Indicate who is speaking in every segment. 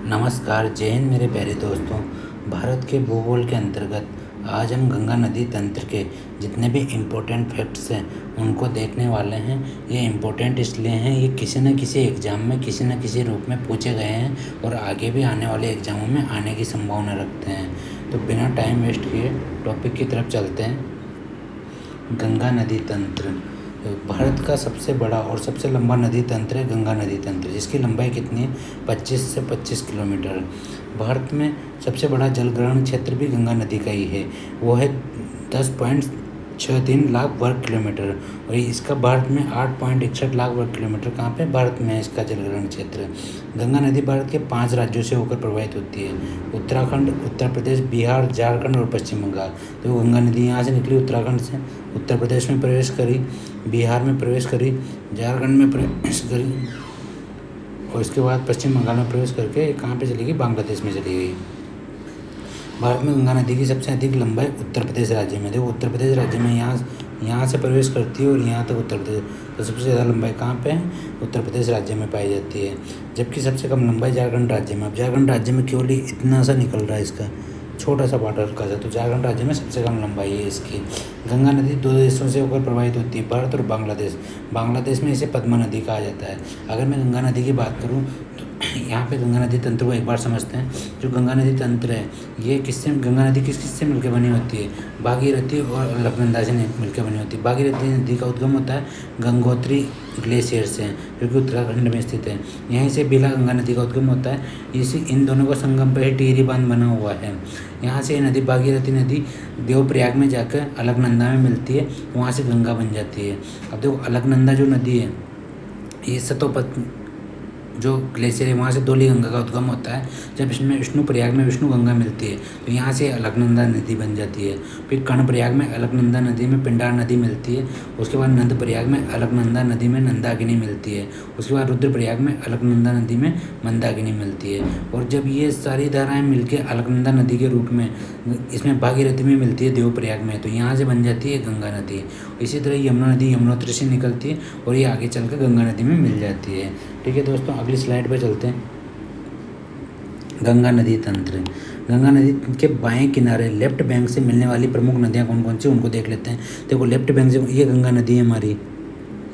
Speaker 1: नमस्कार, जय हिंद मेरे प्यारे दोस्तों। भारत के भूगोल के अंतर्गत आज हम गंगा नदी तंत्र के जितने भी इम्पोर्टेंट फैक्ट्स हैं उनको देखने वाले हैं। ये इम्पोर्टेंट इसलिए हैं, ये किसी न किसी एग्ज़ाम में किसी न किसी रूप में पूछे गए हैं और आगे भी आने वाले एग्ज़ामों में आने की संभावना रखते हैं। तो बिना टाइम वेस्ट किए टॉपिक की तरफ चलते हैं। गंगा नदी तंत्र भारत का सबसे बड़ा और सबसे लंबा नदी तंत्र है गंगा नदी तंत्र, जिसकी लंबाई कितनी है 25 से 25 किलोमीटर। भारत में सबसे बड़ा जलग्रहण क्षेत्र भी गंगा नदी का ही है, वो है 10.63 लाख वर्ग किलोमीटर। और इसका भारत में 8.61 लाख वर्ग किलोमीटर कहाँ पे भारत में है इसका जलग्रहण क्षेत्र। गंगा नदी भारत के 5 राज्यों से होकर प्रवाहित होती है, उत्तराखंड, उत्तर प्रदेश, बिहार, झारखंड और पश्चिम बंगाल। तो गंगा नदी यहाँ से निकली उत्तराखंड से, उत्तर प्रदेश में प्रवेश करी, बिहार में प्रवेश करी, झारखंड में प्रवेश करी और इसके बाद पश्चिम बंगाल में प्रवेश करके कहाँ पे चली गई, बांग्लादेश में चली गई। भारत में गंगा नदी की सबसे अधिक लंबाई उत्तर प्रदेश राज्य में, देखो उत्तर प्रदेश राज्य में यहाँ से प्रवेश करती है और यहाँ तक उत्तर प्रदेश, तो सबसे ज़्यादा लंबाई कहाँ पे है, उत्तर प्रदेश राज्य में पाई जाती है। जबकि सबसे कम लंबाई झारखंड राज्य में। अब झारखंड राज्य में केवल इतना सा निकल रहा है इसका छोटा सा पार्ट हल्का सा, तो झारखंड राज्य में सबसे कम लंबाई है इसकी। गंगा नदी 2 देशों से होकर प्रवाहित होती है, भारत और बांग्लादेश। बांग्लादेश में इसे पद्मा नदी कहा जाता है। अगर मैं गंगा नदी की बात करूँ तो यहाँ पे गंगा नदी तंत्र को एक बार समझते हैं। जो गंगा नदी तंत्र है ये गंगा नदी किस से मिलकर बनी होती है, भागीरथी और अलकनंदा से मिलकर बनी होती है। भागीरथी नदी का उद्गम होता है गंगोत्री ग्लेशियर से, जो कि उत्तराखंड में स्थित है। यहीं से बिला गंगा नदी का उद्गम होता है। इसी इन दोनों का संगम पर ही टिहरी बांध बना हुआ है। यहाँ से नदी भागीरथी नदी देवप्रयाग में जाकर अलकनंदा में मिलती है, वहाँ से गंगा बन जाती है। अब देखो अलकनंदा जो नदी है ये सतोपत जो ग्लेशियर है वहाँ से धौलीगंगा का उद्गम होता है। जब इसमें विष्णुप्रयाग में विष्णु गंगा मिलती है तो यहाँ से अलकनंदा नदी बन जाती है। फिर कर्णप्रयाग में अलकनंदा नदी में पिंडार नदी मिलती है। उसके बाद नंदप्रयाग में अलकनंदा नदी में नंदाकिनी मिलती है। उसके बाद रुद्रप्रयाग में अलकनंदा नदी में मंदाकिनी मिलती है। और जब ये सारी धाराएँ मिलकर अलकनंदा नदी के रूप में इसमें भागीरथी में मिलती है देवप्रयाग में, तो यहाँ से बन जाती है गंगा नदी। इसी तरह यमुना नदी यमुनोत्री से निकलती है और ये आगे चलकर गंगा नदी में मिल जाती है। ठीक है दोस्तों, अगली स्लाइड पे चलते हैं। गंगा नदी तंत्र। गंगा नदी के बाएं किनारे लेफ्ट बैंक से मिलने वाली प्रमुख नदियाँ कौन कौन सी उनको देख लेते हैं। देखो लेफ्ट बैंक से ये गंगा नदी है हमारी,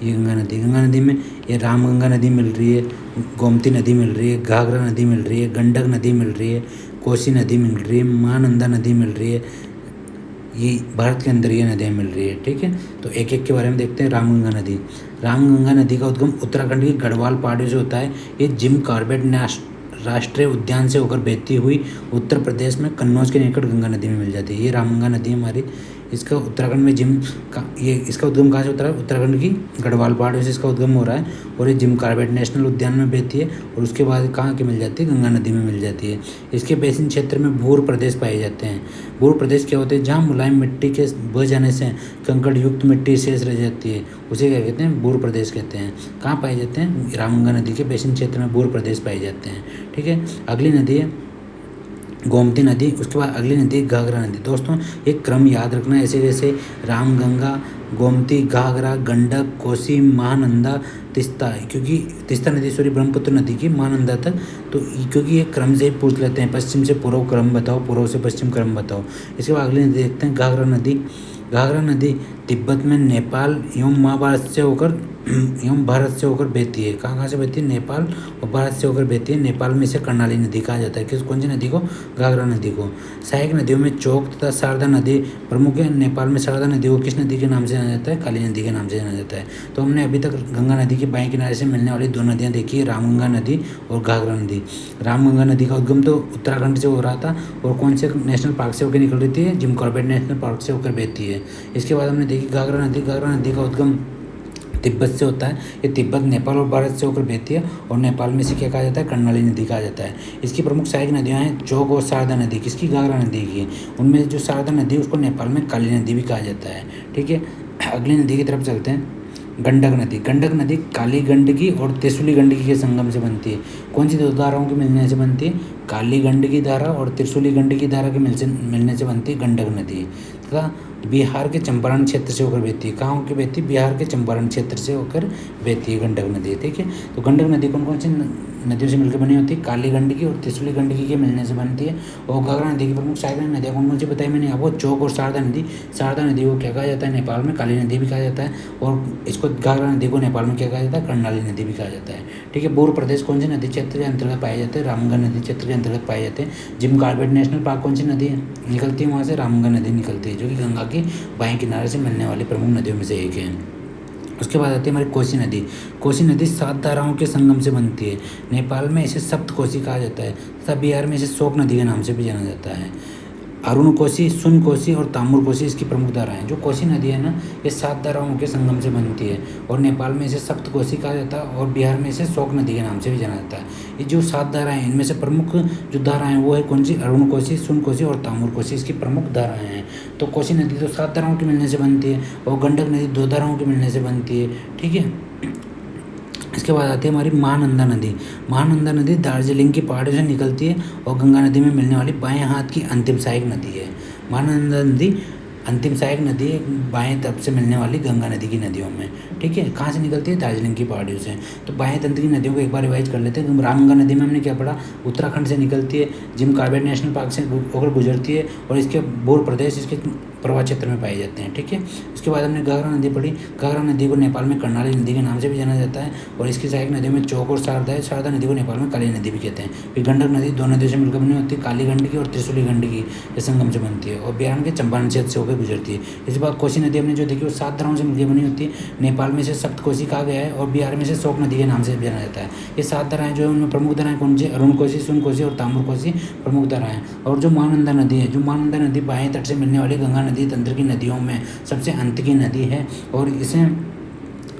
Speaker 1: ये गंगा नदी में ये रामगंगा नदी मिल रही है, गोमती नदी मिल रही है, घाघरा नदी मिल रही है, गंडक नदी मिल रही है, कोसी नदी मिल रही है, महानंदा नदी मिल रही है। ये भारत के अंदर ये नदियाँ मिल रही है। ठीक है, तो एक एक के बारे में देखते हैं। रामगंगा नदी। रामगंगा नदी का उद्गम उत्तराखंड की गढ़वाल पहाड़ियों से होता है। ये जिम कॉर्बेट राष्ट्रीय उद्यान से होकर बहती हुई उत्तर प्रदेश में कन्नौज के निकट गंगा नदी में मिल जाती है। ये रामगंगा नदी हमारी, इसका उत्तराखंड में इसका उद्गम कहाँ से होता है, उत्तराखंड की गढ़वाल पहाड़ियों से इसका उद्गम हो रहा है और ये जिम कॉर्बेट नेशनल उद्यान में बहती है और उसके बाद कहाँ की मिल जाती है, गंगा नदी में मिल जाती है। इसके बेसिन क्षेत्र में भूर प्रदेश पाए जाते हैं। भूर प्रदेश क्या होते हैं, जहाँ मुलायम मिट्टी के बह जाने से कंकड़ युक्त मिट्टी शेष रह जाती है, उसे क्या कहते हैं, भूर प्रदेश कहते हैं। कहाँ पाए जाते हैं, रामगंगा नदी के बेसिन क्षेत्र में भूर प्रदेश पाए जाते हैं। ठीक है, अगली नदी है गोमती नदी, उसके बाद अगली नदी घाघरा नदी। दोस्तों एक क्रम याद रखना, ऐसे जैसे रामगंगा, गोमती, घाघरा, गंडक, कोसी, महानंदा, तिस्ता, क्योंकि तिस्ता नदी ब्रह्मपुत्र नदी की महानंदा तक, तो क्योंकि ये क्रम से ही पूछ लेते हैं, पश्चिम से पूर्व क्रम बताओ, पूर्व से पश्चिम क्रम बताओ। इसके बाद अगली नदी देखते हैं घाघरा नदी। घाघरा नदी तिब्बत में नेपाल एवं महाभारत से होकर बहती है। कहाँ से बहती है, नेपाल और भारत से होकर बहती है। नेपाल में इसे कर्णाली नदी कहा जाता है। कौन सी नदी को, घाघरा नदी को। सहायक नदियों में चौक तथा शारदा नदी प्रमुख है। नेपाल में शारदा नदी को किस नदी के नाम से जाना जाता है, काली नदी के नाम से जाना जाता है। तो हमने अभी तक गंगा नदी के बाएं किनारे से मिलने वाली 2 नदियाँ देखी है, रामगंगा नदी और घाघरा नदी। रामगंगा नदी का उद्गम तो उत्तराखंड से हो रहा था और कौन से नेशनल पार्क से होकर निकल रही थी, जिम कॉर्बेट नेशनल पार्क से होकर बहती है। इसके बाद हमने देखी घाघरा नदी। घाघरा नदी का उद्गम तिब्बत से होता है। ये तिब्बत, नेपाल और भारत से होकर बहती है और नेपाल में इसे क्या कहा जाता है, कर्णाली नदी कहा जाता है। इसकी प्रमुख सहायक नदियाँ हैं चौक और शारदा नदी, किसकी, घाघरा नदी की। उनमें जो शारदा नदी है उसको नेपाल में काली नदी भी कहा जाता है। ठीक है, अगली नदी की तरफ चलते हैं। गंडक नदी। गंडक नदी काली गंडकी और त्रिशूली गंडकी के संगम से बनती है। कौन सी 2 धाराओं के मिलने से बनती है, काली गंडकी धारा और त्रिशूली गंडकी धारा के मिलने से बनती है गंडक नदी। तथा बिहार के चंपारण क्षेत्र से होकर बहती है। कहाँ होकर बहती है, बिहार के चंपारण क्षेत्र से होकर बहती है गंडक नदी। ठीक है, तो गंडक नदी कौन कौन सी नदियों से मिलकर बनी होती है, काली गंडकी और त्रिशूली गंडकी के मिलने से बनती है। और घाघरा नदी की प्रमुख सहायक नदियाँ कौन कौन सी बताई मैंने आपको, चौक और शारदा नदी। शारदा नदी को क्या कहा जाता है नेपाल में, काली नदी भी कहा जाता है, और इसको घाघरा नदी को नेपाल में क्या कहा जाता है, कर्णाली नदी भी कहा जाता है। ठीक है। बोर प्रदेश कौन सी नदी क्षेत्र के अंतर्गत पाए जाते हैं, रामगढ़ नदी क्षेत्र के अंतर्गत पाए जाते हैं। जिम कॉर्बेट नेशनल पार्क कौन सी नदी निकलती है वहाँ से, रामगढ़ नदी निकलती है, जो कि गंगा की बाएं किनारे से मिलने वाली प्रमुख नदियों में से एक है। उसके बाद आती है हमारी कोसी नदी। कोसी नदी 7 धाराओं के संगम से बनती है। नेपाल में इसे सप्त कोसी कहा जाता है तथा बिहार में इसे शोक नदी के नाम से भी जाना जाता है। अरुण कोसी, सुन कोसी और तामुर कोसी इसकी प्रमुख धाराएं हैं। जो कोसी नदी है ना, ये 7 धाराओं के संगम से बनती है, और नेपाल में इसे सप्त कोसी कहा जाता है, और बिहार में इसे शोक नदी के नाम से भी जाना जाता है। ये जो 7 धाराएं हैं, इनमें से प्रमुख जो धाराएं वो है कौन सी, अरुण कोसी, सुन कोसी और तामुर कोसी इसकी प्रमुख धाराएं हैं। तो कोसी नदी तो 7 धाराओं के मिलने से बनती है, और गंडक नदी 2 धाराओं के मिलने से बनती है। ठीक है। इसके बाद आती है हमारी महानंदा नदी। महानंदा नदी दार्जिलिंग की पहाड़ियों से निकलती है और गंगा नदी में मिलने वाली बाएं हाथ की अंतिम सहायक नदी है। महानंदा नदी अंतिम सहायक नदी है बाएं तरफ से मिलने वाली गंगा नदी की नदियों में। ठीक है। कहाँ से निकलती है, दार्जिलिंग की पहाड़ियों से। तो बाएं तंत्र की नदियों को एक बार रिवाइज कर लेते हैं। रामगंगा नदी में हमने क्या पढ़ा, उत्तराखंड से निकलती है, जिम कॉर्बेट नेशनल पार्क से होकर गुजरती है, और इसके बोर प्रदेश इसके प्रवाह क्षेत्र में पाए जाते हैं। ठीक है। उसके बाद हमने घाघरा नदी पढ़ी। घाघरा नदी को नेपाल में कर्णाली नदी के नाम से भी जाना जाता है, और इसकी सहायक नदियों में चौक और शारदा है। शारदा नदी को नेपाल में काली नदी भी कहते हैं। फिर गंडक नदी 2 नदियों से मिलकर बनी होती है, काली गंडकी और त्रिशूली गंडकी के संगम से बनती है, और बिहार के चंपारण क्षेत्र से होकर गुजरती है। इसके बाद कोसी नदी हमने जो देखी वो 7 धाराओं से मिलकर बनी होती है। नेपाल में इसे सप्त कोसी कहा गया है, और बिहार में इसे शोक नदी के नाम से भी जाना जाता है। ये 7 धाराएं जो है उनमें प्रमुख धाराएं कौन सी, अरुण कोसी, सुन कोसी और तामुर कोसी प्रमुख धाराएं। और जो महानंदा नदी है, जो महानंदा नदी बाएं तट से मिलने वाली गंगा नदी तंत्र की नदियों में सबसे अंत की नदी है, और इसे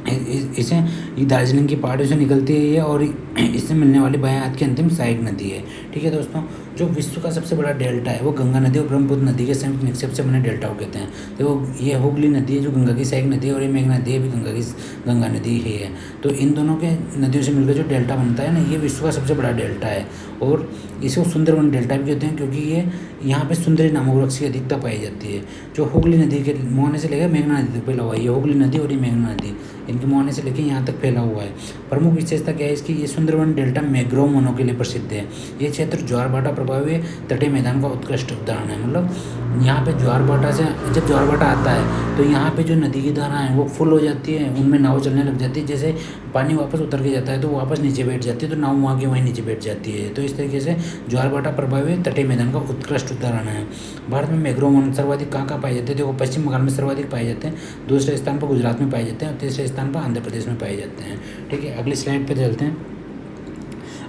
Speaker 1: ये दार्जिलिंग की पहाड़ियों से निकलती है, और इससे मिलने वाली बाएं हाथ की अंतिम सहायक नदी है। ठीक है दोस्तों। जो विश्व का सबसे बड़ा डेल्टा है वो गंगा नदी और ब्रह्मपुत्र नदी के संयुक्त निक्षेप से बने डेल्टा को कहते हैं। तो ये हुगली नदी है जो गंगा की सहायक नदी है, और ये मेघना नदी भी गंगा नदी ही है। तो इन दोनों के नदियों से मिलकर जो डेल्टा बनता है ना, ये विश्व का सबसे बड़ा डेल्टा है, और इसको सुंदरवन डेल्टा भी कहते हैं, क्योंकि ये यहाँ पे सुंदरी नामक वृक्ष की अधिकता पाई जाती है। जो हुगली नदी के मुहाने से लेकर मेघना नदी तक फैला हुआ है, ये हुगली नदी और ये मेघना नदी इनके मुहाने से लेकर यहाँ तक फैला हुआ है। प्रमुख विशेषता क्या है इसकी, ये सुंदरवन डेल्टा मैंग्रोव वनों के लिए प्रसिद्ध है। ये क्षेत्र ज्वार भाटा प्रभावी तटीय मैदान का उत्कृष्ट उदाहरण है। मतलब यहाँ पे ज्वार भाटा से जब ज्वार भाटा आता है तो यहाँ पे जो नदी की धारा है वो फुल हो जाती है, उनमें नाव चलने लग जाती है। जैसे पानी वापस उतर के जाता है तो वापस नीचे बैठ जाती है, तो नाव वहाँ की वहीं नीचे बैठ जाती है। तो इस तरीके से ज्वार भाटा प्रभावी तटीय मैदान का उत्कृष्ट उदाहरण है। भारत में मैंग्रोव वन सर्वाधिक कहाँ पाए जाते हैं, देखो पश्चिम बंगाल में सर्वाधिक पाए जाते हैं, दूसरे स्थान पर गुजरात में पाए जाते हैं, और तीसरे स्थान पर आंध्र प्रदेश में पाए जाते हैं। ठीक है। अगली स्लाइड पर चलते हैं।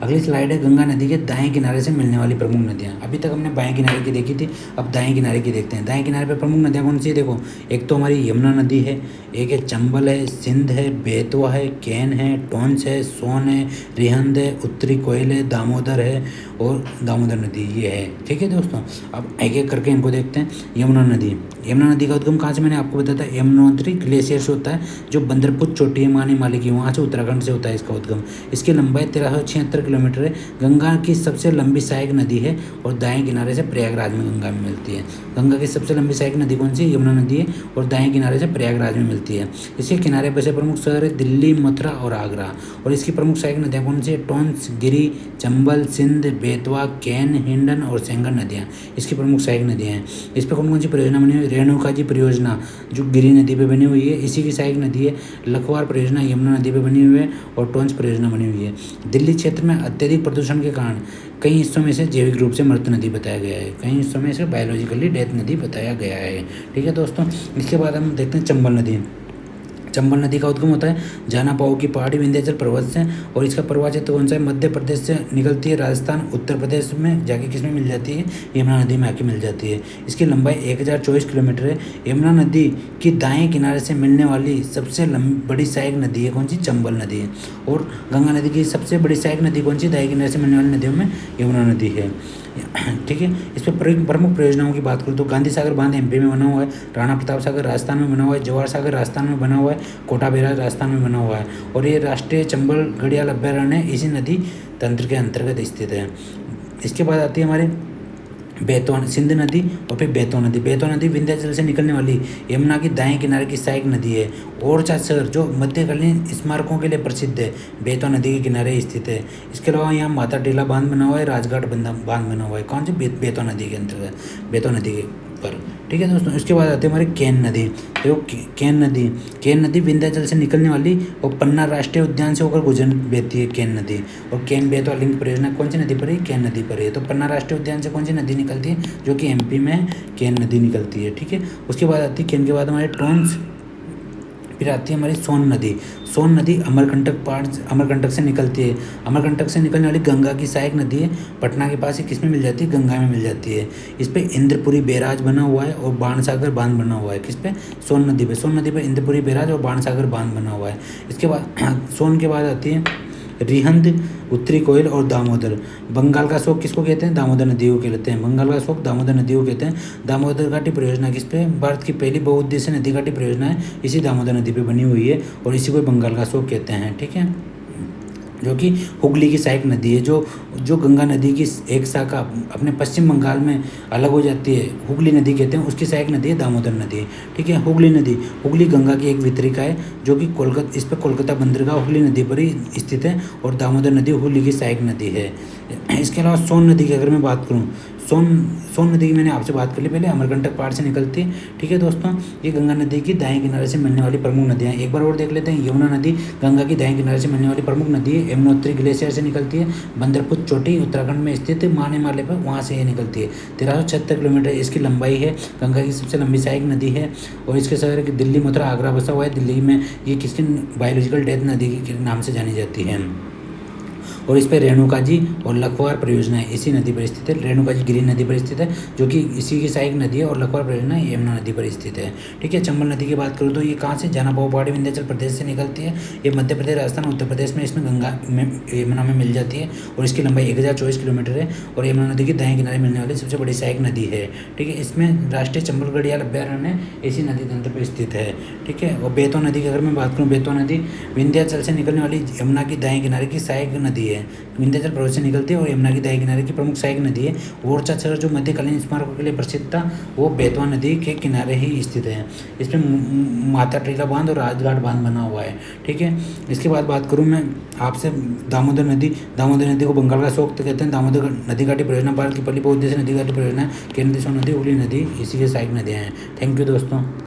Speaker 1: अगली स्लाइड है गंगा नदी के दाएं किनारे से मिलने वाली प्रमुख नदियाँ। अभी तक हमने बाएं किनारे की देखी थी, अब दाएं किनारे की देखते हैं। दाएं किनारे पे प्रमुख नदियाँ कौन सी है, देखो एक तो हमारी यमुना नदी है, एक है चंबल है, सिंध है, बेतवा है, कैन है, टोंस है, सोन है, रिहंद है, उत्तरी कोयल है, दामोदर है, और दामोदर नदी ये है। ठीक है दोस्तों। अब एक एक करके इनको देखते हैं। यमुना नदी, यमुना नदी का उद्गम कहाँ से मैंने आपको बताया था, यमुनोत्री ग्लेशियर से होता है, जो बंदरपुर चोटी है मानी मालिकी वहाँ से उत्तराखंड से होता है इसका उद्गम। इसकी लंबाई 1376 किलोमीटर है। गंगा की सबसे लंबी सहायक नदी है, और दाएं किनारे से प्रयागराज में गंगा में मिलती है। गंगा की सबसे लंबी सहायक नदी कौन सी, यमुना नदी है, और दाएं किनारे से प्रयागराज में मिलती है। इसके किनारे बसे प्रमुख शहर है दिल्ली, मथुरा और आगरा। और इसकी प्रमुख सहायक नदियाँ कौन सी है, टोंस, गिरी, चंबल, सिंध, बेतवा, कैन, हिंडन और सेंगर नदियाँ इसकी प्रमुख सहायक नदियाँ हैं। इस पर कौन कौन सी परियोजना बनी हुई है, रेणुका जी परियोजना जो गिरी नदी पे बनी हुई है, इसी की सहायक नदी है। लखवार परियोजना यमुना नदी पे बनी हुई है, और टोंस परियोजना बनी हुई है। दिल्ली क्षेत्र में अत्यधिक प्रदूषण के कारण कई हिस्सों में से जैविक रूप से मृत नदी बताया गया है, कई हिस्सों में से बायोलॉजिकली डेथ नदी बताया गया है। ठीक है दोस्तों। इसके बाद हम देखते हैं चंबल नदी। चंबल नदी का उद्गम होता है जानापाऊ की पहाड़ी विंध्याचल पर्वत से, और इसका प्रवाह क्षेत्र कौन सा है, मध्य प्रदेश से निकलती है, राजस्थान, उत्तर प्रदेश में जाके किस में मिल जाती है, यमुना नदी में आके मिल जाती है। इसकी लंबाई 1024 किलोमीटर है। यमुना नदी की दाएं किनारे से मिलने वाली सबसे बड़ी सहायक नदी है कौन सी, चंबल नदी है। और गंगा नदी की सबसे बड़ी सहायक नदी कौन सी, दाएं किनारे से मिलने वाली नदियों में यमुना नदी है। ठीक है। इस पर प्रमुख परियोजनाओं की बात करूँ तो गांधी सागर बांध एमपी में बना हुआ है, राणा प्रताप सागर राजस्थान में बना हुआ है, जवाहर सागर राजस्थान में बना हुआ है, कोटा बैराज राजस्थान में बना हुआ है, और ये राष्ट्रीय चंबल घड़ियाल अभ्यारण्य इसी नदी तंत्र के अंतर्गत स्थित है। इसके बाद आती है हमारी बैतूल सिंध नदी और फिर बैतूल नदी। बैतूल नदी विंध्याचल से निकलने वाली यमुना की दाएं किनारे की सहायक नदी है। ओरछा शहर जो मध्यकालीन स्मारकों के लिए प्रसिद्ध है, बैतूल नदी के किनारे स्थित है। इसके अलावा यहाँ माता टीला बांध बना हुआ है, राजघाट बांध बना हुआ है। कौन से? बैतूल नदी के अंतर्गत, बैतूल नदी के पर। ठीक है दोस्तों, इसके बाद आते हैं हमारे केन नदी। तो केन नदी विंध्याचल से निकलने वाली और पन्ना राष्ट्रीय उद्यान से होकर गुजर बहती है केन नदी। और केन बेतवा लिंक परियोजना कौन सी नदी पर है? केन नदी पर है। तो पन्ना राष्ट्रीय उद्यान से कौन सी नदी निकलती है? जो कि एमपी में केन नदी निकलती है। ठीक है, उसके बाद आती है केन के बाद हमारे टोंस, फिर आती है हमारी सोन नदी। सोन नदी अमरकंटक से निकलती है। अमरकंटक से निकलने वाली गंगा की सहायक नदी है। पटना के पास ही किस में मिल जाती है? गंगा में मिल जाती है। इस पे इंद्रपुरी बैराज बना हुआ है और बाणसागर बांध बना हुआ है। किस पे? सोन नदी पे। सोन नदी पे इंद्रपुरी बैराज और बाणसागर बांध बना हुआ है। इसके बाद सोन के बाद आती है रिहंद, उत्तरी कोयल और दामोदर। बंगाल का शोक किसको कहते हैं? दामोदर नदी को कहते हैं। बंगाल का शोक दामोदर नदी को कहते हैं। दामोदर घाटी परियोजना किस पे? भारत की पहली बहुउद्देशीय नदी घाटी परियोजना है, इसी दामोदर नदी पे बनी हुई है और इसी को बंगाल का शोक कहते हैं। ठीक है, जो कि हुगली की सहायक नदी है। जो गंगा नदी की एक शाखा अपने पश्चिम बंगाल में अलग हो जाती है, हुगली नदी कहते हैं, उसकी सहायक नदी है दामोदर नदी। ठीक है, हुगली नदी, हुगली गंगा की एक वितरिका है जो कि इस पर कोलकाता बंदरगाह हुगली नदी पर ही स्थित है और दामोदर नदी हुगली की सहायक नदी है। इसके अलावा सोन नदी की अगर मैं बात करूँ, सोन नदी की मैंने आपसे बात कर ली पहले, अमरकंटक पहाड़ से निकलती है। ठीक है दोस्तों, ये गंगा नदी की दाएं किनारे से मिलने वाली प्रमुख नदियाँ हैं। एक बार और देख लेते हैं। यमुना नदी गंगा की दाएं किनारे से मिलने वाली प्रमुख नदी है। यमुनोत्री ग्लेशियर से निकलती है। बंदरपुर चोटी उत्तराखंड में स्थित माने हिमालय पर, वहाँ से ये निकलती है। 1376 किलोमीटर इसकी लंबाई है। गंगा की सबसे लंबी सहायक नदी है और इसके शहर की दिल्ली, मथुरा, आगरा बसा हुआ है। दिल्ली में ये किसकी बायोलॉजिकल डेथ नदी के नाम से जानी जाती है। और इस पर रेणुका जी और लखवार परियोजना है, इसी नदी पर स्थित है। रेणुका जी गिरी नदी पर स्थित है जो कि इसी की सहायक नदी है और लखवार परियोजना यमुना नदी पर स्थित है। ठीक है, चंबल नदी की बात करूँ तो ये कहाँ से? जनाबाव पहाड़ी विंध्याचल प्रदेश से निकलती है। ये मध्य प्रदेश, राजस्थान, उत्तर प्रदेश में इसमें गंगा में यमुना में मिल जाती है और इसकी लंबाई 1024 किलोमीटर है और यमुना नदी के दाएं किनारे मिलने वाली सबसे बड़ी सहायक नदी है। ठीक है, इसमें राष्ट्रीय चंबल घड़ियाल अभ्यारण्य इसी नदी तंत्र पर स्थित है। ठीक है, और बैतूल नदी की अगर मैं बात करूँ, बैतूल नदी विंध्याचल से निकलने वाली यमुना की दाएं किनारे की सहायक नदी है। विंध्याचल पर्वत से निकलती है और यमुना की दाएं किनारे की प्रमुख सहायक नदी है। ओरछा शहर जो मध्यकालीन स्मारकों के लिए प्रसिद्ध था, वो बैतवा नदी के किनारे ही स्थित है। इसमें माता टीला बांध और राजघाट बांध बना हुआ है। ठीक है, इसके बाद बात करूँ मैं आपसे दामोदर नदी को बंगाल का शोक कहते हैं। दामोदर नदी घाटी परियोजना भारत की पहली बहुउद्देशीय नदी घाटी परियोजना है। केन नदी, सोन नदी, हुगली नदी इसी के सहायक नदियाँ हैं। थैंक यू दोस्तों।